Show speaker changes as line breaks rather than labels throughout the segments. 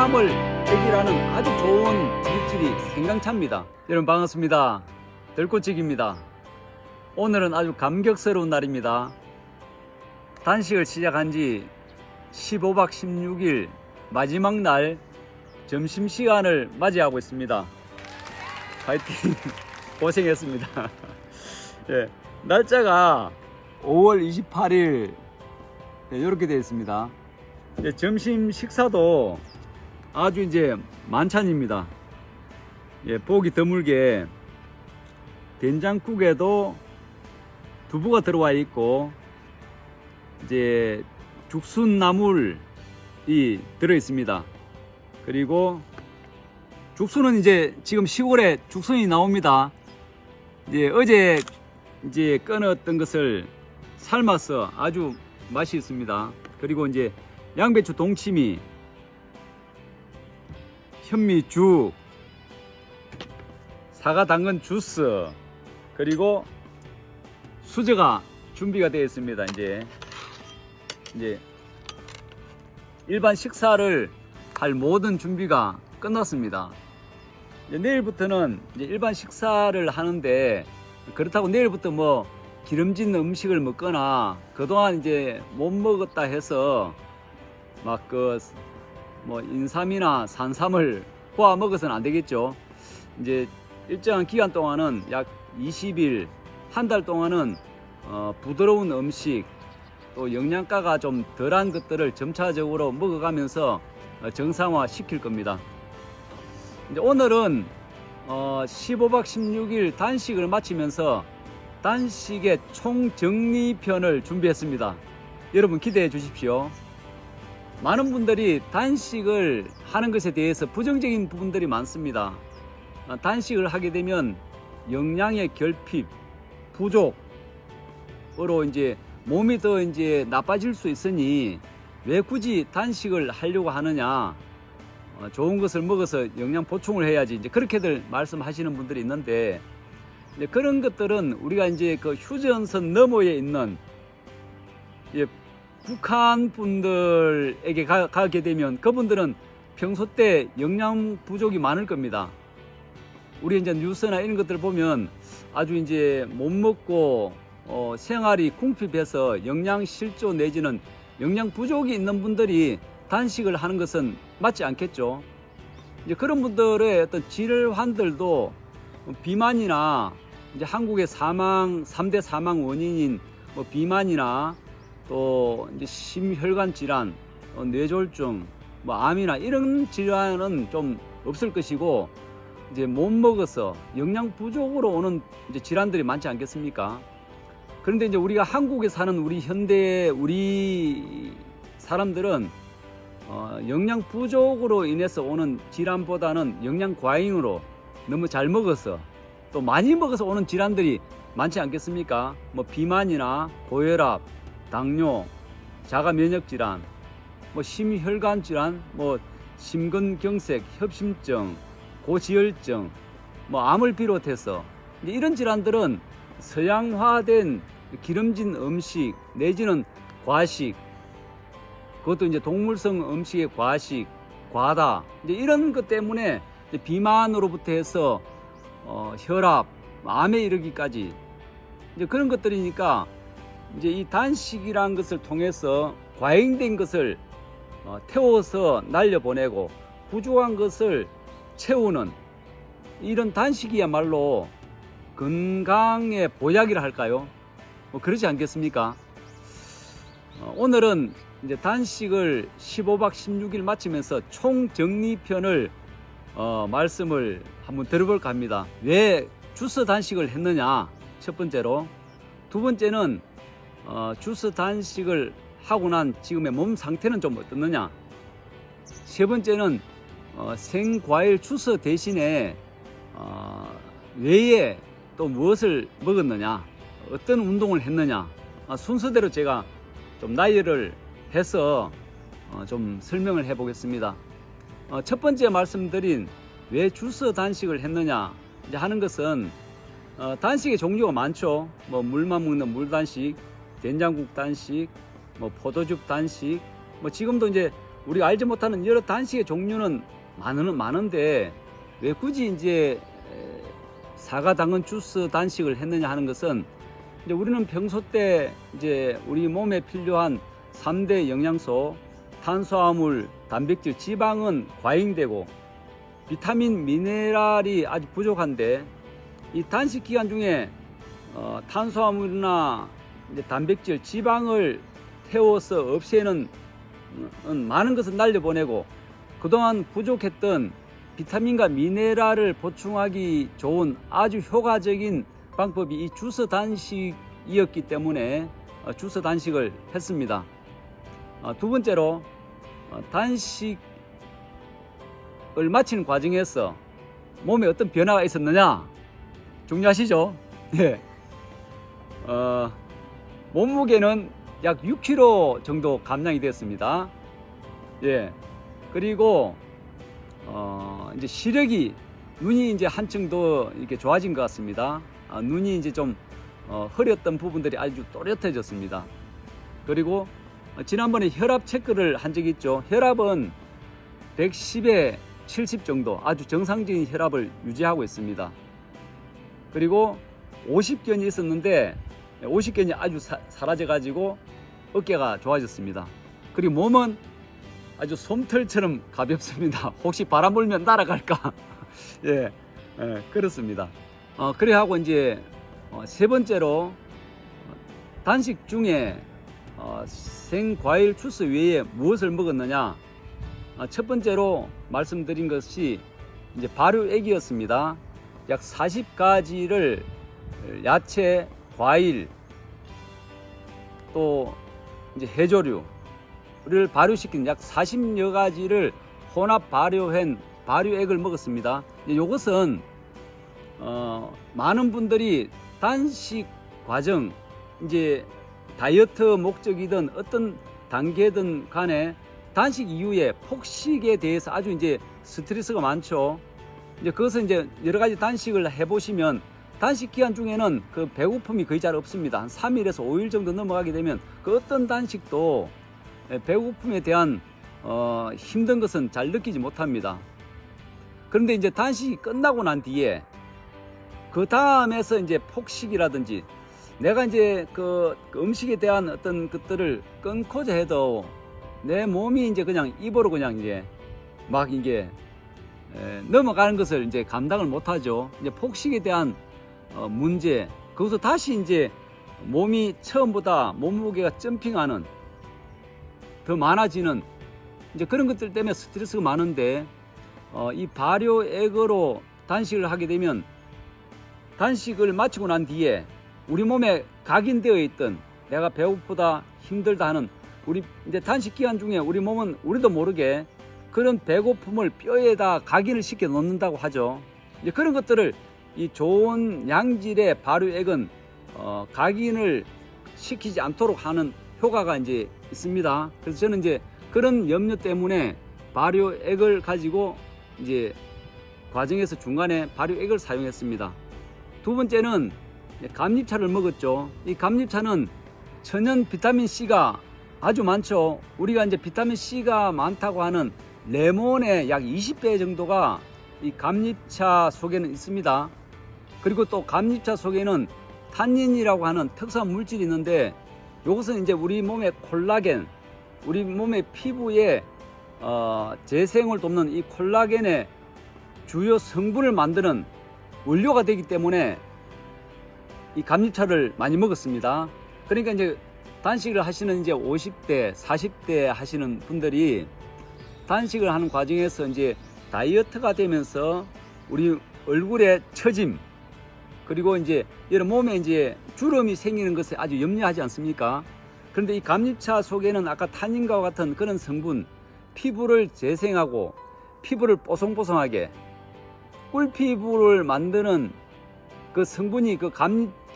탄수화물 액이라는 아주 좋은 물질이 생강차입니다. 여러분 반갑습니다. 들꽃치기입니다. 오늘은 아주 감격스러운 날입니다. 단식을 시작한 지 15박 16일 마지막 날 점심시간을 맞이하고 있습니다. 파이팅! 고생했습니다. 예, 날짜가 5월 28일 이렇게 되어 있습니다. 점심 식사도 아주 이제 만찬입니다. 예, 보기 드물게 된장국에도 두부가 들어와 있고 이제 죽순나물이 들어 있습니다. 그리고 죽순은 이제 지금 시골에 죽순이 나옵니다. 이제 어제 이제 끊었던 것을 삶아서 아주 맛이 있습니다. 그리고 이제 양배추 동치미, 현미죽, 사과 당근 주스, 그리고 수저가 준비가 되어 있습니다. 이제 일반 식사를 할 모든 준비가 끝났습니다. 이제 내일부터는 이제 일반 식사를 하는데, 그렇다고 내일부터 뭐 기름진 음식을 먹거나 그동안 이제 못 먹었다 해서 막 뭐 인삼이나 산삼을 고아 먹어서는 안 되겠죠. 이제 일정한 기간 동안은 약 20일, 한 달 동안은 부드러운 음식, 또 영양가가 좀 덜한 것들을 점차적으로 먹어가면서 정상화 시킬 겁니다. 이제 오늘은 15박 16일 단식을 마치면서 단식의 총정리편을 준비했습니다. 여러분 기대해 주십시오. 많은 분들이 단식을 하는 것에 대해서 부정적인 부분들이 많습니다. 단식을 하게 되면 영양의 결핍, 부족으로 이제 몸이 더 이제 나빠질 수 있으니 왜 굳이 단식을 하려고 하느냐? 좋은 것을 먹어서 영양 보충을 해야지. 이제 그렇게들 말씀하시는 분들이 있는데, 이제 그런 것들은 우리가 이제 그 휴전선 너머에 있는 북한 분들에게 가게 되면 그분들은 평소 때 영양 부족이 많을 겁니다. 우리 이제 뉴스나 이런 것들 보면 아주 이제 못 먹고 생활이 궁핍해서 영양 실조 내지는 영양 부족이 있는 분들이 단식을 하는 것은 맞지 않겠죠. 이제 그런 분들의 어떤 질환들도 비만이나 이제 한국의 3대 사망 원인인 뭐 비만이나 또 이제 심혈관 질환, 뇌졸중, 뭐 암이나 이런 질환은 좀 없을 것이고, 이제 못 먹어서 영양 부족으로 오는 이제 질환들이 많지 않겠습니까? 그런데 이제 우리가 한국에 사는 우리 우리 사람들은 영양 부족으로 인해서 오는 질환보다는 영양 과잉으로 너무 잘 먹어서 또 많이 먹어서 오는 질환들이 많지 않겠습니까? 뭐 비만이나 고혈압, 당뇨, 자가 면역 질환, 뭐 심혈관 질환, 뭐 심근경색, 협심증, 고지혈증, 뭐 암을 비롯해서 이런 질환들은 서양화된 기름진 음식 내지는 과식, 그것도 이제 동물성 음식의 과식, 과다, 이제 이런 것 때문에 이제 비만으로부터 해서 혈압, 암에 이르기까지 이제 그런 것들이니까, 이제 이 단식이라는 것을 통해서 과잉된 것을 태워서 날려보내고 부족한 것을 채우는 이런 단식이야말로 건강의 보약이라 할까요? 뭐 그렇지 않겠습니까? 오늘은 이제 단식을 15박 16일 마치면서 총정리편을 말씀을 한번 들어볼까 합니다. 왜 주스 단식을 했느냐? 첫 번째로. 두 번째는 주스 단식을 하고 난 지금의 몸 상태는 좀 어떻느냐? 세 번째는 생과일 주스 대신에 외에 또 무엇을 먹었느냐? 어떤 운동을 했느냐? 순서대로 제가 좀 나열을 해서 좀 설명을 해 보겠습니다. 첫 번째 말씀드린 왜 주스 단식을 했느냐 이제 하는 것은 단식의 종류가 많죠. 뭐 물만 먹는 물 단식, 된장국 단식, 뭐 포도즙 단식, 뭐 지금도 이제 우리가 알지 못하는 여러 단식의 종류는 많은데 왜 굳이 이제 사과 당근 주스 단식을 했느냐 하는 것은, 이제 우리는 평소 때 이제 우리 몸에 필요한 3대 영양소, 탄수화물, 단백질, 지방은 과잉되고 비타민, 미네랄이 아주 부족한데, 이 단식 기간 중에 탄수화물이나 이제 단백질, 지방을 태워서 없애는 많은 것을 날려보내고, 그동안 부족했던 비타민과 미네랄을 보충하기 좋은 아주 효과적인 방법이 이 주스 단식이었기 때문에 주스 단식을 했습니다. 두 번째로, 단식을 마치는 과정에서 몸에 어떤 변화가 있었느냐, 중요하시죠? 예. 몸무게는 약 6kg 정도 감량이 되었습니다. 예. 그리고 이제 시력이, 눈이 이제 한층 더 이렇게 좋아진 것 같습니다. 눈이 이제 좀 흐렸던 부분들이 아주 또렷해졌습니다. 그리고 지난번에 혈압 체크를 한 적이 있죠. 혈압은 110에 70 정도, 아주 정상적인 혈압을 유지하고 있습니다. 그리고 50견이 있었는데 50견이 아주 사라져 가지고 어깨가 좋아졌습니다. 그리고 몸은 아주 솜털처럼 가볍습니다. 혹시 바람 불면 날아갈까? 예, 그렇습니다. 그래 하고 이제 세 번째로, 단식 중에 생과일 주스 외에 무엇을 먹었느냐? 첫 번째로 말씀드린 것이 이제 발효액이었습니다. 약 40가지를 야채, 과일, 또 이제 해조류를 발효시킨 약 40여 가지를 혼합 발효한 발효액을 먹었습니다. 이것은 많은 분들이 단식 과정, 이제 다이어트 목적이든 어떤 단계든 간에 단식 이후에 폭식에 대해서 아주 이제 스트레스가 많죠. 이제 그것은 이제 여러 가지 단식을 해보시면 단식 기간 중에는 그 배고픔이 거의 잘 없습니다. 한 3일에서 5일 정도 넘어가게 되면 그 어떤 단식도 배고픔에 대한 힘든 것은 잘 느끼지 못합니다. 그런데 이제 단식이 끝나고 난 뒤에 그 다음에서 이제 폭식이라든지 내가 이제 그 음식에 대한 어떤 것들을 끊고자 해도 내 몸이 이제 그냥 입으로 그냥 이제 막 이게 넘어가는 것을 이제 감당을 못하죠. 이제 폭식에 대한 문제, 거기서 다시 이제 몸이 처음보다 몸무게가 점핑하는, 더 많아지는 이제 그런 것들 때문에 스트레스가 많은데, 이 발효액으로 단식을 하게 되면 단식을 마치고 난 뒤에 우리 몸에 각인되어 있던 내가 배고프다, 힘들다 하는, 우리 이제 단식 기간 중에 우리 몸은 우리도 모르게 그런 배고픔을 뼈에다 각인을 시켜 놓는다고 하죠. 이제 그런 것들을 이 좋은 양질의 발효액은 각인을 시키지 않도록 하는 효과가 이제 있습니다. 그래서 저는 이제 그런 염려 때문에 발효액을 가지고 이제 과정에서 중간에 발효액을 사용했습니다. 두 번째는 감잎차를 먹었죠. 이 감잎차는 천연 비타민 C가 아주 많죠. 우리가 이제 비타민 C가 많다고 하는 레몬의 약 20배 정도가 이 감잎차 속에는 있습니다. 그리고 또 감잎차 속에는 탄닌이라고 하는 특수한 물질이 있는데, 이것은 이제 우리 몸의 콜라겐, 우리 몸의 피부의 재생을 돕는 이 콜라겐의 주요 성분을 만드는 원료가 되기 때문에 이 감잎차를 많이 먹었습니다. 그러니까 이제 단식을 하시는 이제 50대, 40대 하시는 분들이 단식을 하는 과정에서 이제 다이어트가 되면서 우리 얼굴에 처짐, 그리고 이제 여러 몸에 이제 주름이 생기는 것에 아주 염려하지 않습니까? 그런데 이 감잎차 속에는 아까 탄닌과 같은 그런 성분, 피부를 재생하고 피부를 뽀송뽀송하게, 꿀피부를 만드는 그 성분이 그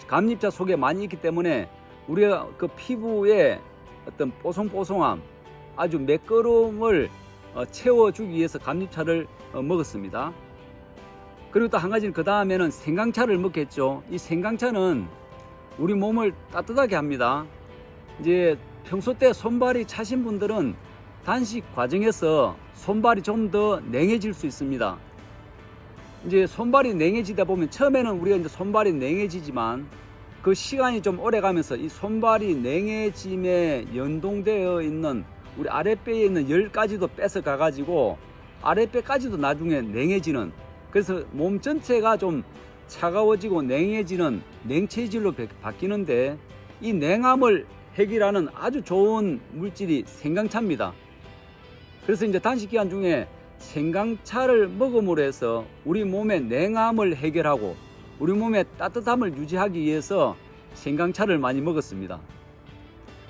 감잎차 속에 많이 있기 때문에 우리가 그 피부에 어떤 뽀송뽀송함, 아주 매끄러움을 채워주기 위해서 감잎차를 먹었습니다. 그리고 또 한 가지는 그 다음에는 생강차를 먹겠죠. 이 생강차는 우리 몸을 따뜻하게 합니다. 이제 평소 때 손발이 차신 분들은 단식 과정에서 손발이 좀 더 냉해질 수 있습니다. 이제 손발이 냉해지다 보면 처음에는 우리가 이제 손발이 냉해지지만 그 시간이 좀 오래 가면서 이 손발이 냉해짐에 연동되어 있는 우리 아랫배에 있는 열까지도 뺏어 가가지고 아랫배까지도 나중에 냉해지는, 그래서 몸 전체가 좀 차가워지고 냉해지는 냉체질로 바뀌는데, 이 냉함을 해결하는 아주 좋은 물질이 생강차입니다. 그래서 이제 단식 기간 중에 생강차를 먹음으로 해서 우리 몸의 냉함을 해결하고 우리 몸의 따뜻함을 유지하기 위해서 생강차를 많이 먹었습니다.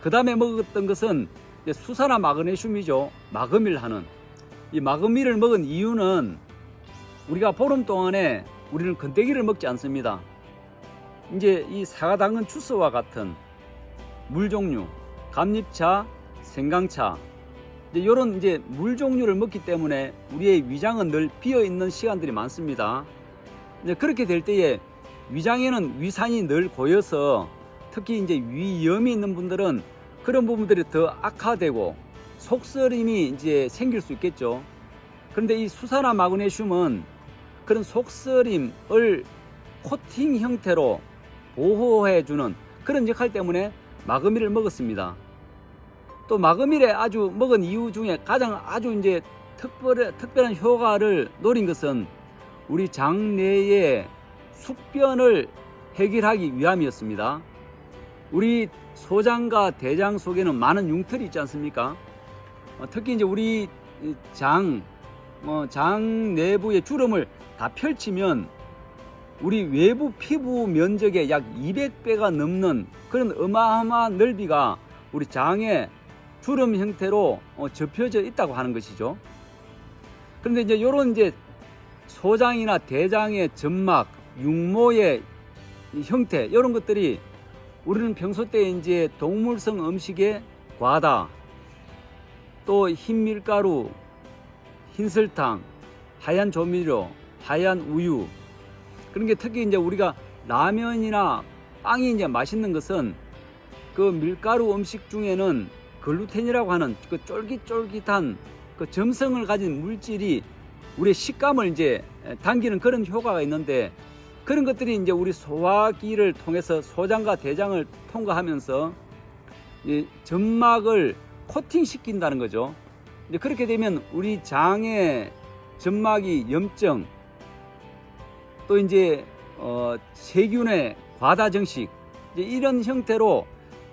그 다음에 먹었던 것은 이제 수산화 마그네슘이죠. 마그밀 하는. 이 마그밀을 먹은 이유는 우리가 보름 동안에 우리는 건더기를 먹지 않습니다. 이제 이 사과당근 주스와 같은 물 종류, 감잎차, 생강차, 이런 이제 물 종류를 먹기 때문에 우리의 위장은 늘 비어 있는 시간들이 많습니다. 이제 그렇게 될 때에 위장에는 위산이 늘 고여서 특히 이제 위염이 있는 분들은 그런 부분들이 더 악화되고 속쓰림이 이제 생길 수 있겠죠. 그런데 이 수산화 마그네슘은 그런 속쓰림을 코팅 형태로 보호해주는 그런 역할 때문에 마그밀을 먹었습니다. 또 마그밀에 아주 먹은 이유 중에 가장 아주 이제 특별한 효과를 노린 것은 우리 장 내의 숙변을 해결하기 위함이었습니다. 우리 소장과 대장 속에는 많은 융털이 있지 않습니까? 특히 이제 우리 장 내부의 주름을 다 펼치면 우리 외부 피부 면적의 약 200배가 넘는 그런 어마어마한 넓이가 우리 장에 주름 형태로 접혀져 있다고 하는 것이죠. 그런데 이제 이런 이제 소장이나 대장의 점막, 육모의 형태, 이런 것들이 우리는 평소 때 이제 동물성 음식의 과다, 또 흰 밀가루, 흰 설탕, 하얀 조미료, 하얀 우유, 그런 게 특히 이제 우리가 라면이나 빵이 이제 맛있는 것은 그 밀가루 음식 중에는 글루텐이라고 하는 그 쫄깃쫄깃한 그 점성을 가진 물질이 우리의 식감을 이제 당기는 그런 효과가 있는데, 그런 것들이 이제 우리 소화기를 통해서 소장과 대장을 통과하면서 이 점막을 코팅시킨다는 거죠. 이제 그렇게 되면 우리 장의 점막이 염증, 또 이제 세균의 과다정식, 이제 이런 형태로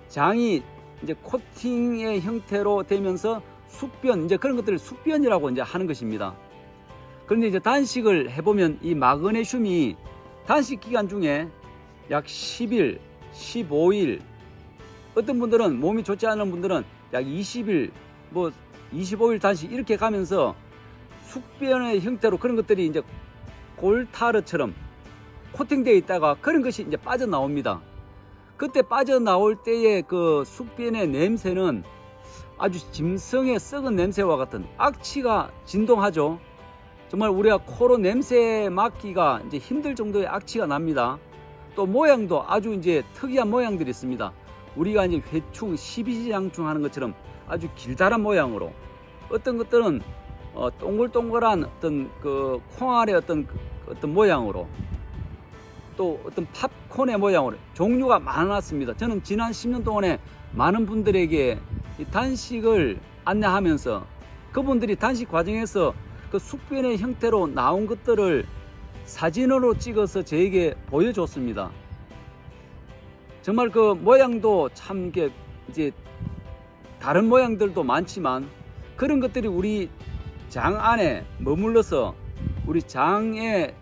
장이 이제 코팅의 형태로 되면서 숙변, 이제 그런 것들을 숙변이라고 이제 하는 것입니다. 그런데 이제 단식을 해보면 이 마그네슘이 단식 기간 중에 약 10일, 15일, 어떤 분들은 몸이 좋지 않은 분들은 약 20일, 25일 단식 이렇게 가면서 숙변의 형태로 그런 것들이 이제 골타르처럼 코팅되어 있다가 그런 것이 이제 빠져나옵니다. 그때 빠져나올 때의 그 숙변의 냄새는 아주 짐승의 썩은 냄새와 같은 악취가 진동하죠. 정말 우리가 코로 냄새 맡기가 이제 힘들 정도의 악취가 납니다. 또 모양도 아주 이제 특이한 모양들이 있습니다. 우리가 이제 회충, 12지장충 하는 것처럼 아주 길다란 모양으로, 어떤 것들은 동글동글한 어떤 그 콩알의 어떤 모양으로, 또 어떤 팝콘의 모양으로 종류가 많았습니다. 저는 지난 10년 동안에 많은 분들에게 이 단식을 안내하면서 그분들이 단식 과정에서 그 숙변의 형태로 나온 것들을 사진으로 찍어서 저에게 보여줬습니다. 정말 그 모양도 참 이제 다른 모양들도 많지만 그런 것들이 우리 장 안에 머물러서 우리 장내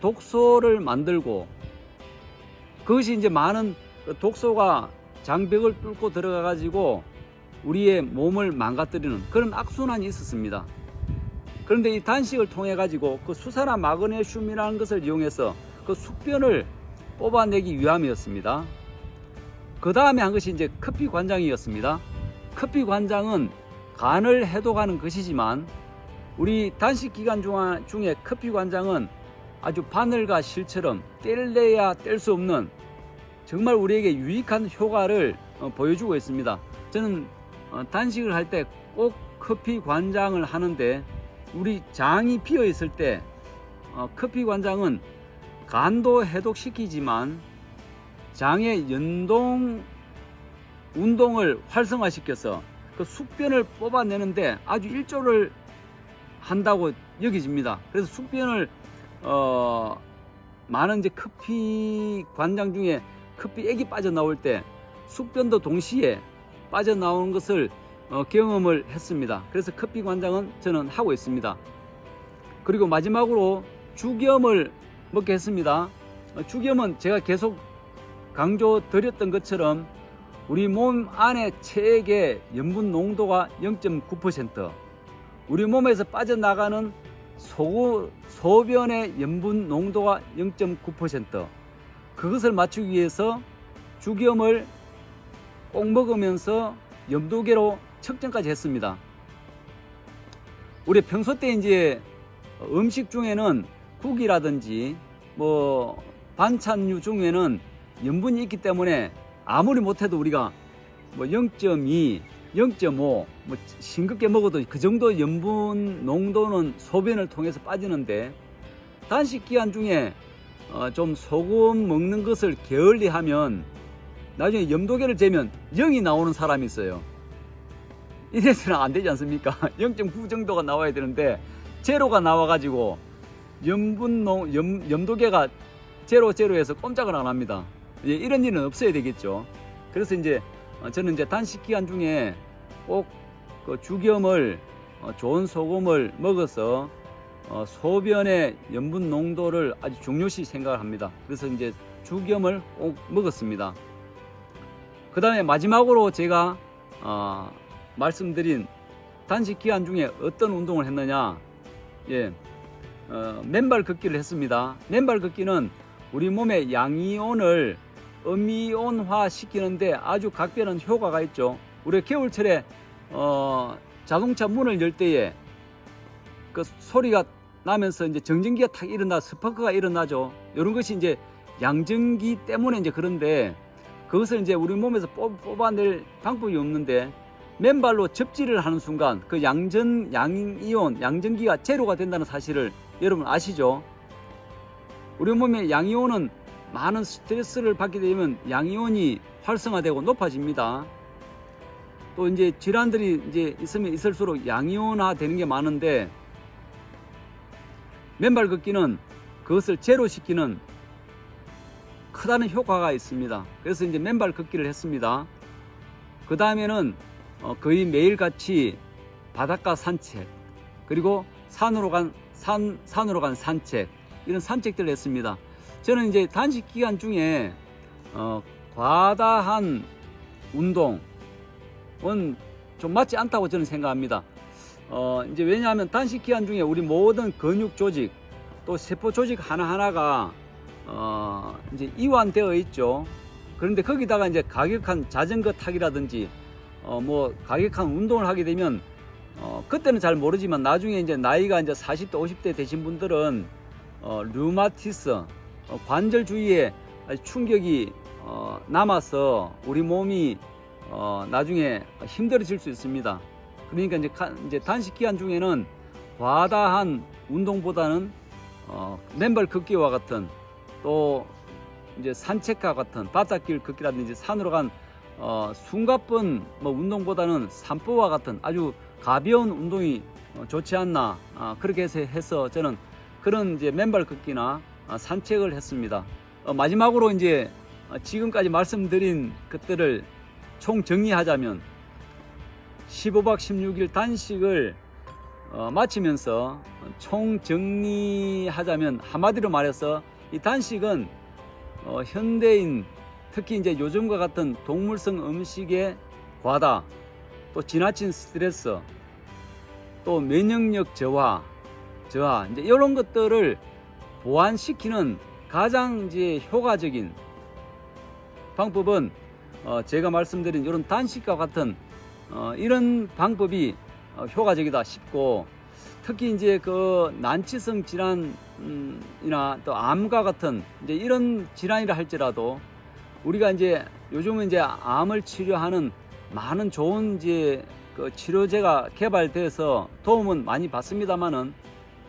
독소를 만들고, 그것이 이제 많은 독소가 장벽을 뚫고 들어가 가지고 우리의 몸을 망가뜨리는 그런 악순환이 있었습니다. 그런데 이 단식을 통해 가지고 그 수산화 마그네슘이라는 것을 이용해서 그 숙변을 뽑아내기 위함이었습니다. 그 다음에 한 것이 이제 커피 관장이었습니다. 커피 관장은 간을 해독하는 것이지만 우리 단식 기간 중에 커피 관장은 아주 바늘과 실처럼 뗄래야 뗄 수 없는 정말 우리에게 유익한 효과를 보여주고 있습니다. 저는 단식을 할 때 꼭 커피 관장을 하는데 우리 장이 비어 있을 때 커피 관장은 간도 해독시키지만 장의 연동 운동을 활성화시켜서 그 숙변을 뽑아내는데 아주 일조를 한다고 여겨집니다. 그래서 숙변을 많은 이제 커피 관장 중에 커피 액이 빠져나올 때 숙변도 동시에 빠져나오는 것을 경험을 했습니다. 그래서 커피 관장은 저는 하고 있습니다. 그리고 마지막으로 죽염을 먹게 했습니다. 죽염은 제가 계속 강조 드렸던 것처럼 우리 몸 안에 체액의 염분 농도가 0.9%, 우리 몸에서 빠져나가는 소변의 염분 농도가 0.9%, 그것을 맞추기 위해서 죽염을 꼭 먹으면서 염도계로 측정까지 했습니다. 우리 평소 때 이제 음식 중에는 국이라든지 뭐 반찬류 중에는 염분이 있기 때문에 아무리 못해도 우리가 뭐 0.2, 0.5 뭐 싱겁게 먹어도 그 정도 염분 농도는 소변을 통해서 빠지는데, 단식 기간 중에 좀 소금 먹는 것을 게을리하면 나중에 염도계를 재면 0이 나오는 사람이 있어요. 이래서는 안 되지 않습니까? 0.9 정도가 나와야 되는데 제로가 나와가지고 염도계가 제로에서 꼼짝을 안 합니다. 이런 일은 없어야 되겠죠. 그래서 이제 저는 이제 단식 기간 중에 꼭 그 죽염을 좋은 소금을 먹어서 소변의 염분 농도를 아주 중요시 생각을 합니다. 그래서 이제 죽염을 꼭 먹었습니다. 그 다음에 마지막으로 제가 말씀드린 단식 기간 중에 어떤 운동을 했느냐, 맨발 걷기를 했습니다. 맨발 걷기는 우리 몸의 양이온을 음이온화 시키는데 아주 각별한 효과가 있죠. 우리 겨울철에 자동차 문을 열 때에 그 소리가 나면서 이제 정전기가 탁 일어나 스파크가 일어나죠. 이런 것이 이제 양전기 때문에 이제 그런데, 그것을 이제 우리 몸에서 뽑아낼 방법이 없는데 맨발로 접지를 하는 순간 그 양이온, 양전기가 제로가 된다는 사실을 여러분 아시죠? 우리 몸의 양이온은 많은 스트레스를 받게 되면 양이온이 활성화되고 높아집니다. 또 이제 질환들이 이제 있으면 있을수록 양이온화 되는 게 많은데, 맨발 걷기는 그것을 제로시키는 크다는 효과가 있습니다. 그래서 이제 맨발 걷기를 했습니다. 그 다음에는 거의 매일같이 바닷가 산책, 그리고 산으로 간 산책, 이런 산책들을 했습니다. 저는 이제 단식 기간 중에 과다한 운동은 좀 맞지 않다고 저는 생각합니다. 이제 왜냐하면 단식 기간 중에 우리 모든 근육 조직 또 세포 조직 하나하나가 이제 이완되어 있죠. 그런데 거기다가 이제 가격한 자전거 타기라든지 뭐 가격한 운동을 하게 되면 그때는 잘 모르지만 나중에 이제 나이가 이제 40대 50대 되신 분들은 류마티스 관절 주위에 충격이 남아서 우리 몸이 나중에 힘들어질 수 있습니다. 그러니까 이제 단식 기간 중에는 과다한 운동보다는 맨발 걷기와 같은, 또 이제 산책과 같은 바닷길 걷기라든지 산으로 간 숨가쁜 뭐 운동보다는 산보와 같은 아주 가벼운 운동이 좋지 않나, 그렇게 해서 저는 그런 이제 맨발 걷기나 산책을 했습니다. 마지막으로 이제 지금까지 말씀드린 것들을 총 정리하자면 15박 16일 단식을 마치면서 총 정리하자면 한마디로 말해서 이 단식은 현대인, 특히 이제 요즘과 같은 동물성 음식의 과다, 또 지나친 스트레스, 또 면역력 저하 이제 이런 것들을 보완시키는 가장 이제 효과적인 방법은 제가 말씀드린 이런 단식과 같은 이런 방법이 효과적이다 싶고, 특히 이제 그 난치성 질환이나 또 암과 같은 이제 이런 질환이라 할지라도 우리가 이제 요즘은 이제 암을 치료하는 많은 좋은 이제 그 치료제가 개발돼서 도움은 많이 받습니다만은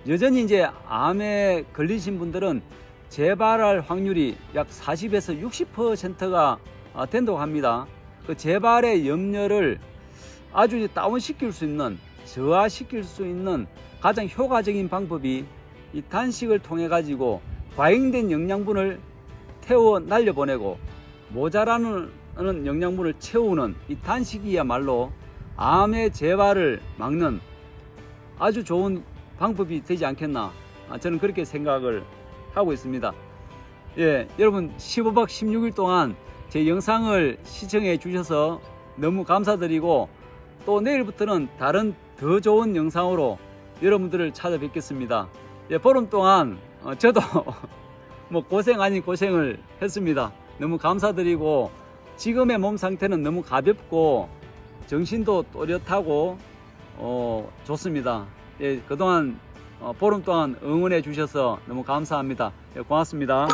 여전히 이제 암에 걸리신 분들은 재발할 확률이 약 40에서 60%가 된다고 합니다. 그 재발의 염려를 아주 이제 다운시킬 수 있는, 저하시킬 수 있는 가장 효과적인 방법이 이 단식을 통해 가지고 과잉된 영양분을 태워 날려보내고 모자라는 영양분을 채우는 이 단식이야말로 암의 재발을 막는 아주 좋은 방법이 되지 않겠나, 저는 그렇게 생각을 하고 있습니다. 예, 여러분 15박 16일 동안 제 영상을 시청해 주셔서 너무 감사드리고, 또 내일부터는 다른 더 좋은 영상으로 여러분들을 찾아뵙겠습니다. 예, 보름 동안 저도 뭐 고생 아닌 고생을 했습니다. 너무 감사드리고, 지금의 몸 상태는 너무 가볍고 정신도 또렷하고 좋습니다. 예, 그동안 보름 동안 응원해 주셔서 너무 감사합니다. 예, 고맙습니다.